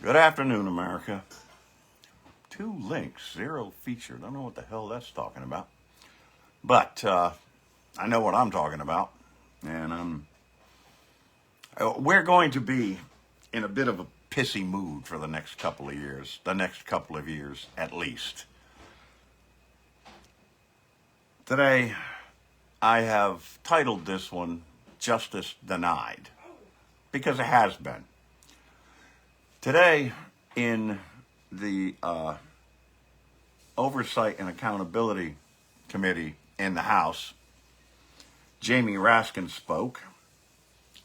Good afternoon, America. 2 links, 0 featured. I don't know what the hell that's talking about. But I know what I'm talking about. And we're going to be in a bit of a pissy mood for the next couple of years. The next couple of years, at least. Today, I have titled this one, Justice Denied. Because it has been. Today, in the Oversight and Accountability Committee in the House, Jamie Raskin spoke,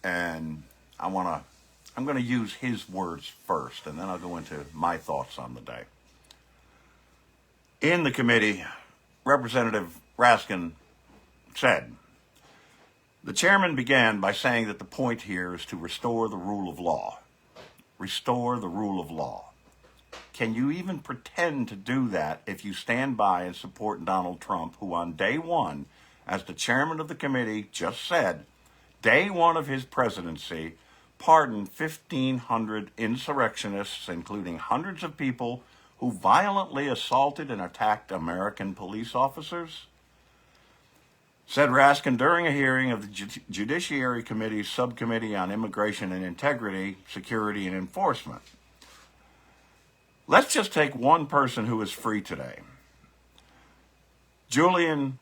and I'm going to use his words first, and then I'll go into my thoughts on the day. In the committee, Representative Raskin said, "The chairman began by saying that the point here is to restore the rule of law. Restore the rule of law. Can you even pretend to do that if you stand by and support Donald Trump, who on day one, as the chairman of the committee just said, day one of his presidency, pardoned 1,500 insurrectionists, including hundreds of people who violently assaulted and attacked American police officers?" Said Raskin during a hearing of the Judiciary Committee's Subcommittee on Immigration and Integrity, Security, and Enforcement. Let's just take one person who is free today. Julian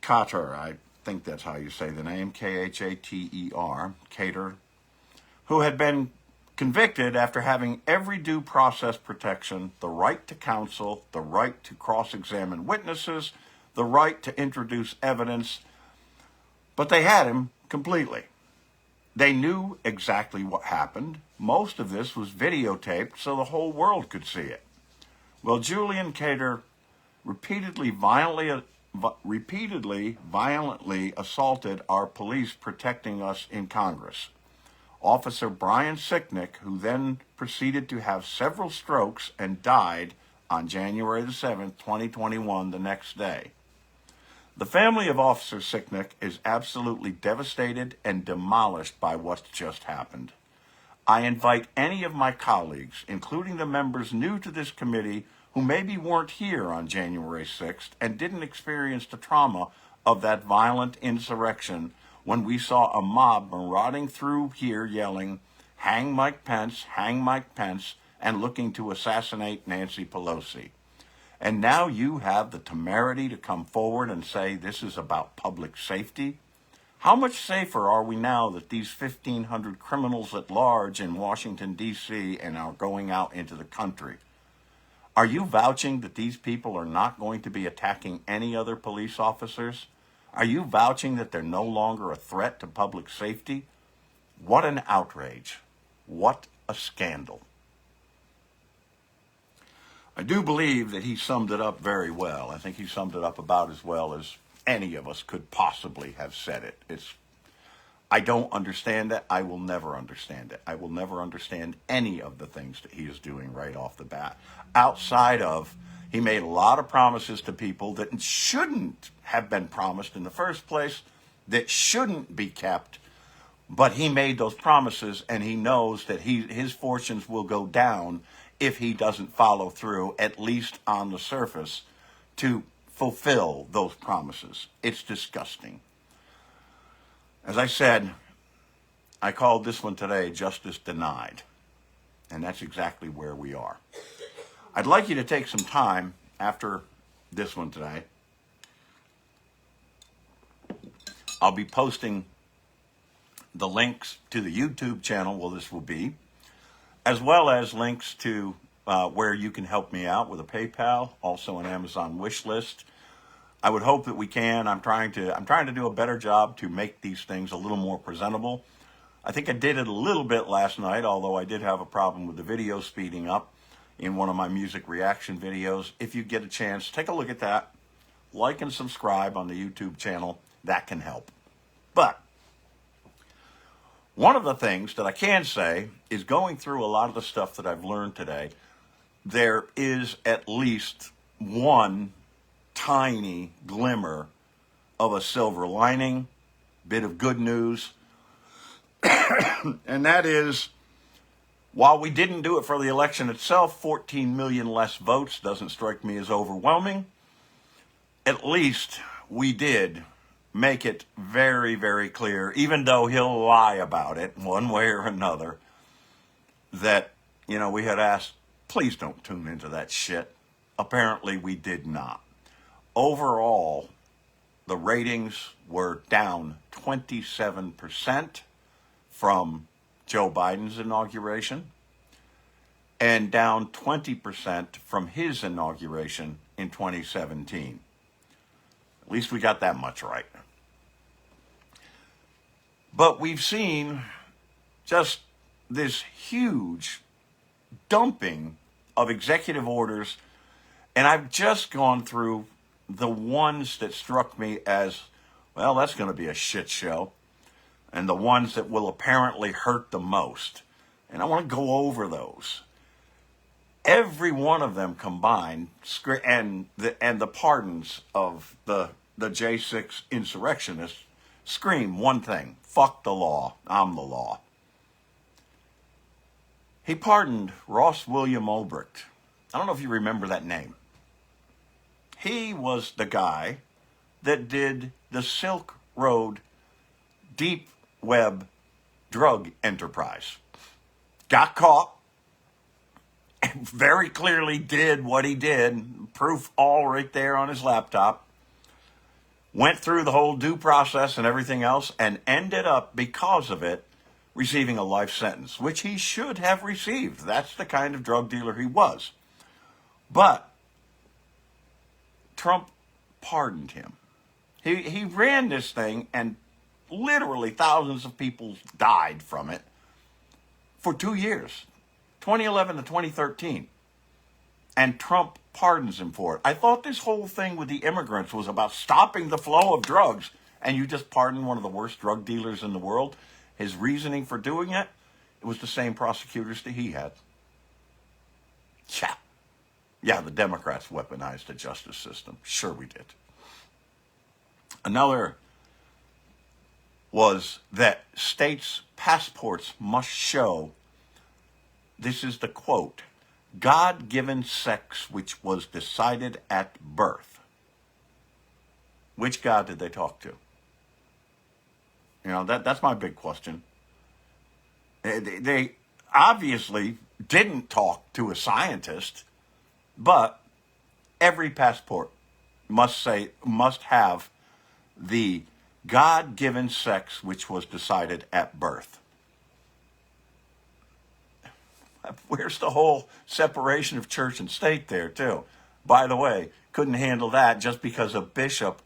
Khater, I think that's how you say the name, Khater, Khater, who had been convicted after having every due process protection, the right to counsel, the right to cross-examine witnesses, the right to introduce evidence, but they had him completely. They knew exactly what happened. Most of this was videotaped so the whole world could see it. Well, Julian Khater repeatedly violently assaulted our police protecting us in Congress. Officer Brian Sicknick, who then proceeded to have several strokes and died on January the 7th, 2021, the next day. The family of Officer Sicknick is absolutely devastated and demolished by what's just happened. I invite any of my colleagues, including the members new to this committee who maybe weren't here on January 6th and didn't experience the trauma of that violent insurrection when we saw a mob marauding through here yelling, "Hang Mike Pence, hang Mike Pence," and looking to assassinate Nancy Pelosi. And now you have the temerity to come forward and say this is about public safety? How much safer are we now that these 1,500 criminals at large in Washington, D.C. and are going out into the country? Are you vouching that these people are not going to be attacking any other police officers? Are you vouching that they're no longer a threat to public safety? What an outrage. What a scandal. I do believe that he summed it up very well. I think he summed it up about as well as any of us could possibly have said it. I don't understand it. I will never understand it. I will never understand any of the things that he is doing right off the bat. Outside of, he made a lot of promises to people that shouldn't have been promised in the first place, that shouldn't be kept, but he made those promises and he knows that his fortunes will go down if he doesn't follow through, at least on the surface, to fulfill those promises. It's disgusting. As I said, I called this one today Justice Denied, and that's exactly where we are. I'd like you to take some time after this one today. I'll be posting the links to the YouTube channel where this will be, as well as links to where you can help me out with a PayPal, also an Amazon wish list. I would hope that we can. I'm trying to do a better job to make these things a little more presentable. I think I did it a little bit last night, although I did have a problem with the video speeding up in one of my music reaction videos. If you get a chance, take a look at that. Like and subscribe on the YouTube channel. That can help. But one of the things that I can say is, going through a lot of the stuff that I've learned today, there is at least one tiny glimmer of a silver lining, bit of good news, and that is While we didn't do it for the election itself, 14 million less votes doesn't strike me as overwhelming. At least we did make it very, very clear, even though he'll lie about it one way or another, that, we had asked, please don't tune into that shit. Apparently we did not. Overall, the ratings were down 27% from Joe Biden's inauguration and down 20% from his inauguration in 2017. At least we got that much right. But we've seen just this huge dumping of executive orders, and I've just gone through the ones that struck me as, well, that's going to be a shit show, and the ones that will apparently hurt the most. And I want to go over those. Every one of them combined, and the pardons of the J6 insurrectionists scream one thing: fuck the law, I'm the law. He pardoned Ross William Ulbricht. I don't know if you remember that name. He was the guy that did the Silk Road deep web drug enterprise. Got caught, and very clearly did what he did, proof all right there on his laptop. Went through the whole due process and everything else, and ended up, because of it, receiving a life sentence, which he should have received. That's the kind of drug dealer he was. But Trump pardoned him. He ran this thing, and literally thousands of people died from it for 2 years, 2011 to 2013. And Trump pardons him for it. I thought this whole thing with the immigrants was about stopping the flow of drugs, and you just pardon one of the worst drug dealers in the world. His reasoning for doing it was the same prosecutors that he had. Yeah, the Democrats weaponized the justice system. Sure we did. Another was that states' passports must show, this is the quote, God-given sex which was decided at birth. Which God did they talk to? That's my big question. They obviously didn't talk to a scientist, but every passport must have the God-given sex which was decided at birth. Where's the whole separation of church and state there, too? By the way, couldn't handle that just because a bishop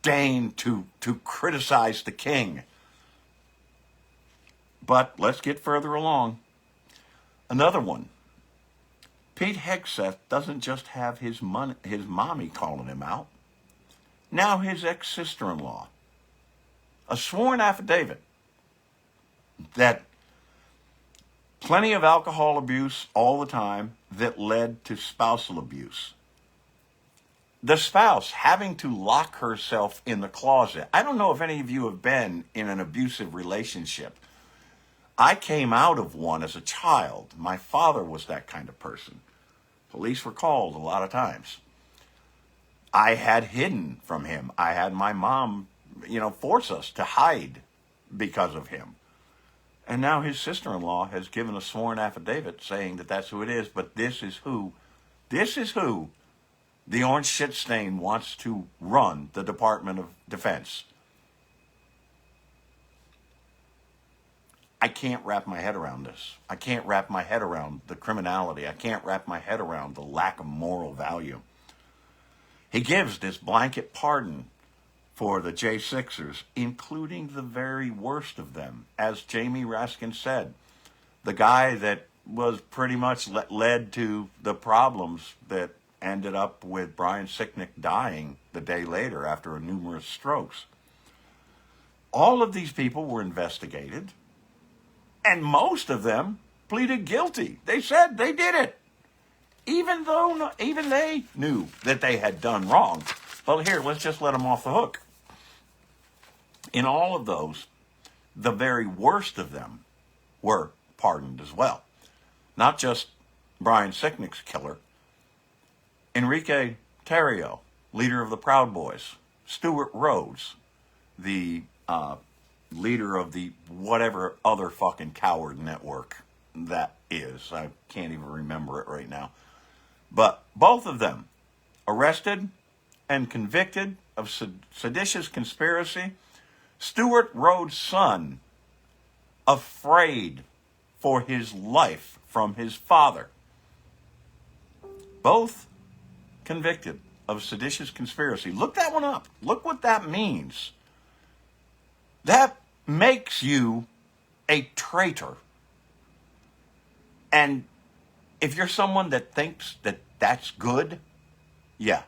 deigned to criticize the king. But let's get further along. Another one. Pete Hegseth doesn't just have his mommy calling him out. Now his ex-sister-in-law. A sworn affidavit that plenty of alcohol abuse all the time that led to spousal abuse. The spouse having to lock herself in the closet. I don't know if any of you have been in an abusive relationship. I came out of one as a child. My father was that kind of person. Police were called a lot of times. I had hidden from him. I had my mom, force us to hide because of him. And now his sister-in-law has given a sworn affidavit saying that that's who it is, but this is who the orange shit stain wants to run the Department of Defense. I can't wrap my head around this. I can't wrap my head around the criminality. I can't wrap my head around the lack of moral value. He gives this blanket pardon for the J6ers, including the very worst of them. As Jamie Raskin said, the guy that was pretty much led to the problems that ended up with Brian Sicknick dying the day later after numerous strokes. All of these people were investigated, and most of them pleaded guilty. They said they did it, even they knew that they had done wrong. Well, here, let's just let them off the hook. In all of those, the very worst of them were pardoned as well. not just Brian Sicknick's killer, Enrique Tarrio, leader of the Proud Boys, Stewart Rhodes, the leader of the whatever other fucking coward network that is. I can't even remember it right now. But both of them arrested and convicted of seditious conspiracy. Stewart Rhodes' son, afraid for his life from his father. Both convicted of seditious conspiracy. Look that one up. Look what that means. That makes you a traitor. And if you're someone that thinks that that's good, yeah,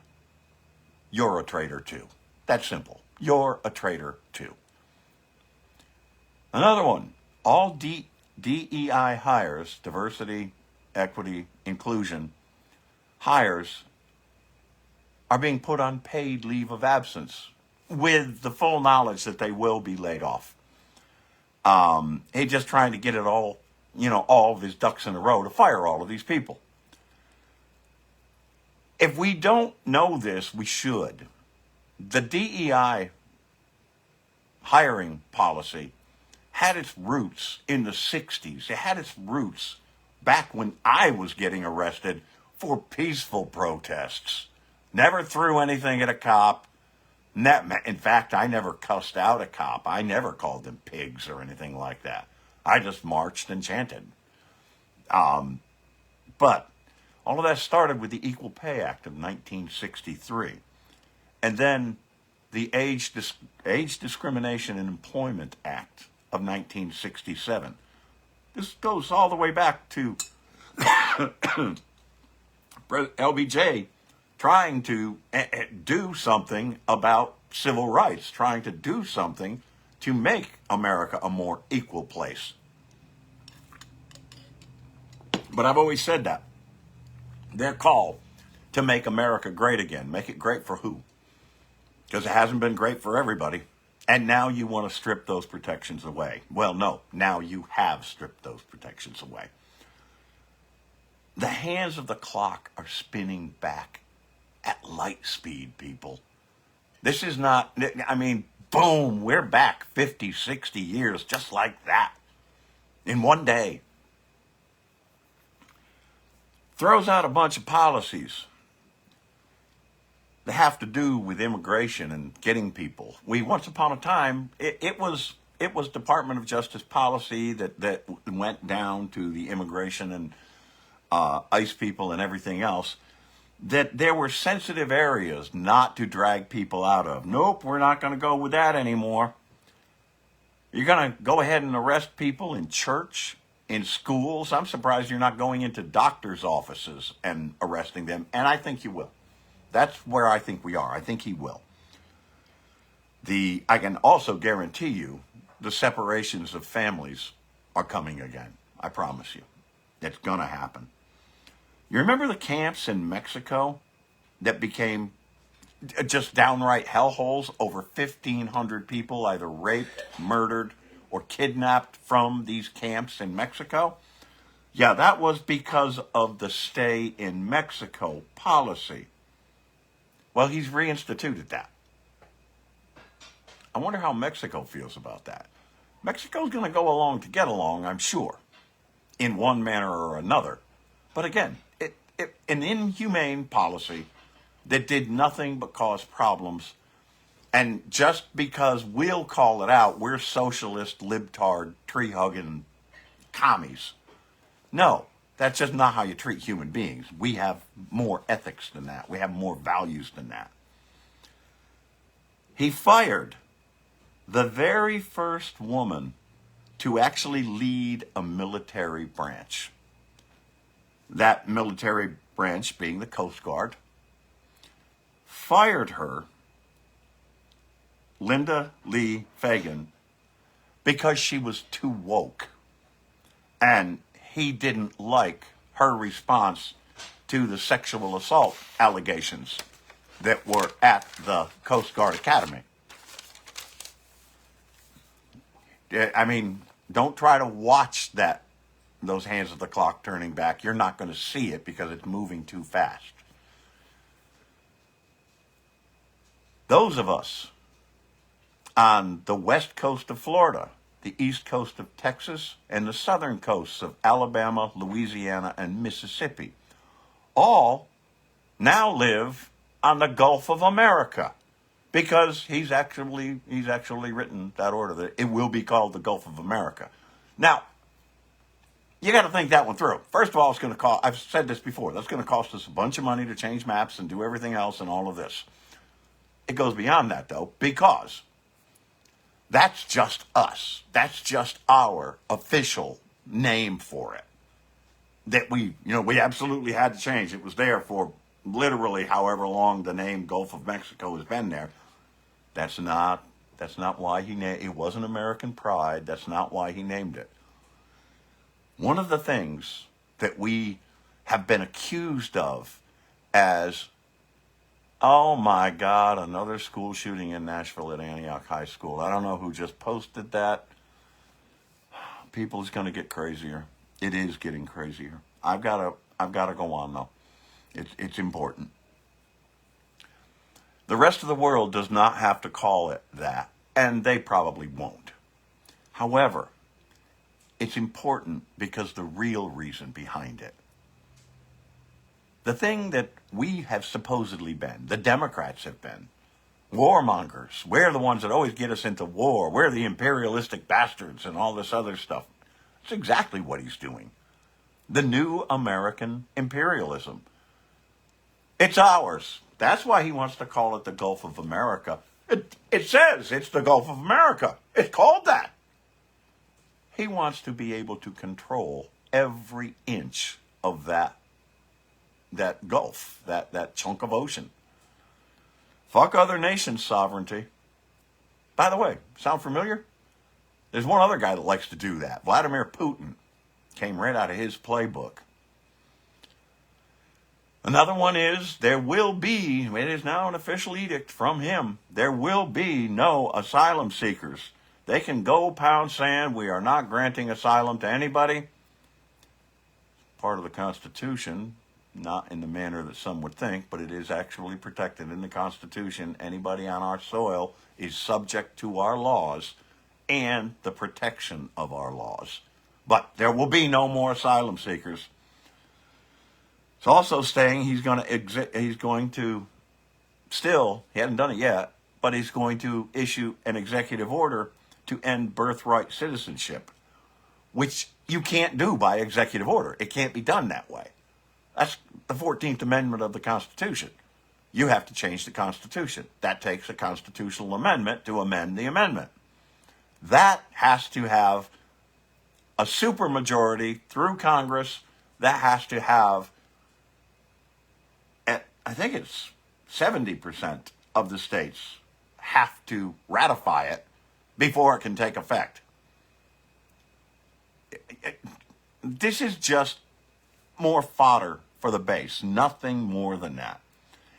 you're a traitor too. That's simple. You're a traitor too. Another one. All DEI hires, diversity, equity, inclusion, hires are being put on paid leave of absence with the full knowledge that they will be laid off. He's just trying to get it all, all of his ducks in a row to fire all of these people. If we don't know this, we should. The DEI hiring policy had its roots in the 60s. It had its roots back when I was getting arrested for peaceful protests. Never threw anything at a cop. In fact, I never cussed out a cop. I never called them pigs or anything like that. I just marched and chanted. But all of that started with the Equal Pay Act of 1963. And then the Age Discrimination in Employment Act of 1967. This goes all the way back to LBJ trying to do something about civil rights, trying to do something to make America a more equal place. But I've always said that. Their call to make America great again. Make it great for who? Because it hasn't been great for everybody. And now you want to strip those protections away. Well, no, now you have stripped those protections away. The hands of the clock are spinning back at light speed, people. This is not, boom, we're back 50, 60 years just like that in one day. Throws out a bunch of policies that have to do with immigration and getting people. Once upon a time, it was Department of Justice policy that went down to the immigration and ICE people and everything else, that there were sensitive areas not to drag people out of. Nope, we're not going to go with that anymore. You're going to go ahead and arrest people in church, in schools. I'm surprised you're not going into doctors' offices and arresting them, and I think you will. That's where I think we are. I think he will. I can also guarantee you the separations of families are coming again. I promise you. It's going to happen. You remember the camps in Mexico that became just downright hellholes? Over 1,500 people either raped, murdered, or kidnapped from these camps in Mexico? Yeah, that was because of the stay in Mexico policy. Well, he's reinstituted that. I wonder how Mexico feels about that. Mexico's going to go along to get along, I'm sure, in one manner or another. But again, an inhumane policy that did nothing but cause problems. And just because we'll call it out, we're socialist, libtard, tree-hugging commies. No, that's just not how you treat human beings. We have more ethics than that. We have more values than that. He fired the very first woman to actually lead a military branch. That military branch being the Coast Guard. Fired her, Linda Lee Fagan, because she was too woke. And he didn't like her response to the sexual assault allegations that were at the Coast Guard Academy. Don't try to watch that those hands of the clock turning back. You're not going to see it because it's moving too fast. Those of us on the west coast of Florida, the east coast of Texas, and the southern coasts of Alabama, Louisiana, and Mississippi all now live on the Gulf of America, because he's actually written that order that it will be called the Gulf of America. Now, you got to think that one through. First of all, it's going to cost, I've said this before, that's going to cost us a bunch of money to change maps and do everything else and all of this. It goes beyond that, though, because that's just us. That's just our official name for it. That we absolutely had to change. It was there for literally however long the name Gulf of Mexico has been there. That's not why he named it. It wasn't American pride. That's not why he named it. One of the things that we have been accused of as, oh my God, another school shooting in Nashville at Antioch High School. I don't know who just posted that. People's going to get crazier. It is getting crazier. I've got to go on though. It's important. The rest of the world does not have to call it that, and they probably won't. However, it's important because the real reason behind it, the thing that we have supposedly been, the Democrats have been, warmongers. We're the ones that always get us into war. We're the imperialistic bastards and all this other stuff. It's exactly what he's doing. The new American imperialism. It's ours. That's why he wants to call it the Gulf of America. It says it's the Gulf of America. It's called that. He wants to be able to control every inch of that Gulf, that chunk of ocean. Fuck other nations' sovereignty. By the way, sound familiar? There's one other guy that likes to do that. Vladimir Putin. Came right out of his playbook. Another one is, there will be, it is now an official edict from him, there will be no asylum seekers. They can go pound sand. We are not granting asylum to anybody. Part of the Constitution, not in the manner that some would think, but it is actually protected in the Constitution. Anybody on our soil is subject to our laws and the protection of our laws. But there will be no more asylum seekers. It's also saying he's going to still, he hasn't done it yet, but he's going to issue an executive order to end birthright citizenship, which you can't do by executive order. It can't be done that way. That's the 14th Amendment of the Constitution. You have to change the Constitution. That takes a constitutional amendment to amend the amendment. That has to have a supermajority through Congress. That has to have, I think it's 70% of the states have to ratify it before it can take effect. This is just more fodder for the base, nothing more than that.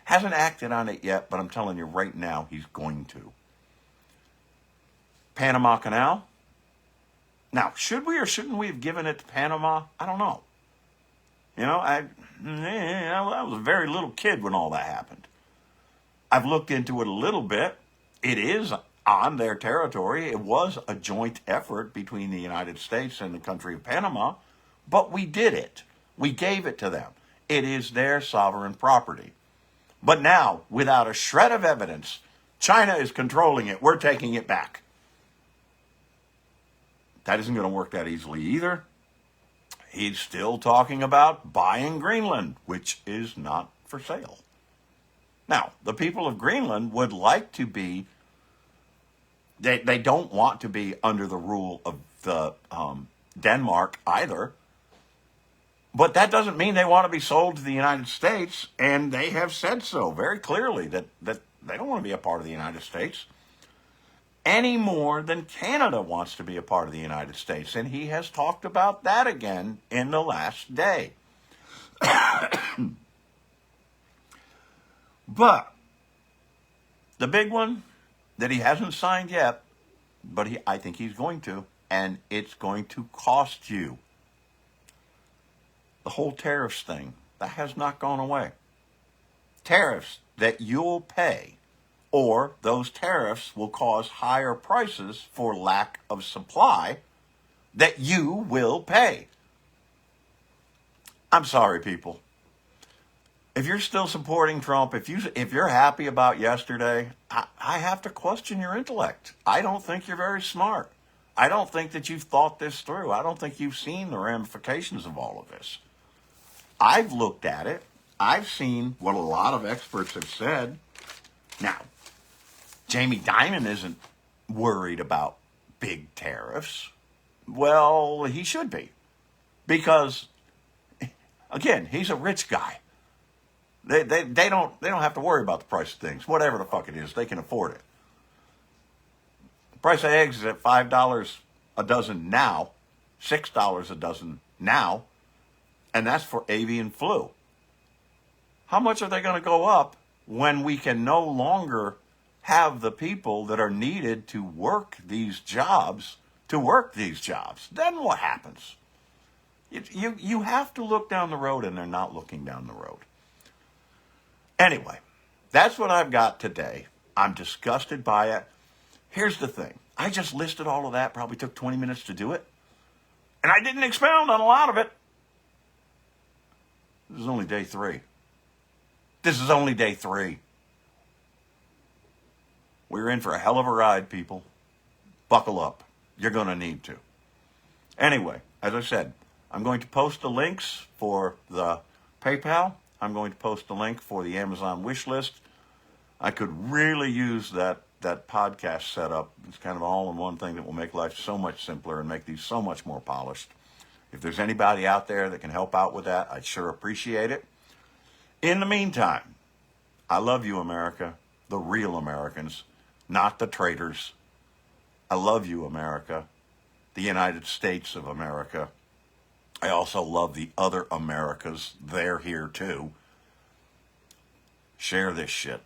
Hasn't acted on it yet, but I'm telling you right now, he's going to. Panama Canal. Now, should we or shouldn't we have given it to Panama? I don't know. You know, I was a very little kid when all that happened. I've looked into it a little bit. It is on their territory. It was a joint effort between the United States and the country of Panama, but we did it. We gave it to them. It is their sovereign property. But now, without a shred of evidence, China is controlling it. We're taking it back. That isn't going to work that easily either. He's still talking about buying Greenland, which is not for sale. Now, the people of Greenland would like to be, they don't want to be under the rule of the Denmark either. But that doesn't mean they want to be sold to the United States, and they have said so very clearly that they don't want to be a part of the United States any more than Canada wants to be a part of the United States. And he has talked about that again in the last day. But the big one that he hasn't signed yet, but I think he's going to, and it's going to cost you The whole tariffs thing, that has not gone away. Tariffs that you'll pay, or those tariffs will cause higher prices for lack of supply that you will pay. I'm sorry, people. If you're still supporting Trump, if you're happy about yesterday, I have to question your intellect. I don't think you're very smart. I don't think that you've thought this through. I don't think you've seen the ramifications of all of this. I've looked at it. I've seen what a lot of experts have said. Now, Jamie Dimon isn't worried about big tariffs. Well, he should be. Because, again, he's a rich guy. They don't have to worry about the price of things. Whatever the fuck it is, they can afford it. The price of eggs is at $5 a dozen now, $6 a dozen now, and that's for avian flu. How much are they going to go up when we can no longer have the people that are needed to work these jobs? Then what happens? You have to look down the road, and they're not looking down the road. Anyway, that's what I've got today. I'm disgusted by it. Here's the thing. I just listed all of that, probably took 20 minutes to do it. And I didn't expound on a lot of it. This is only day 3. We're in for a hell of a ride, people. Buckle up. You're going to need to. Anyway, as I said, I'm going to post the links for the PayPal. I'm going to post the link for the Amazon wish list. I could really use that podcast setup. It's kind of an all-in-one thing that will make life so much simpler and make these so much more polished. If there's anybody out there that can help out with that, I'd sure appreciate it. In the meantime, I love you, America, the real Americans, not the traitors. I love you, America, the United States of America. I also love the other Americas. They're here too. Share this shit.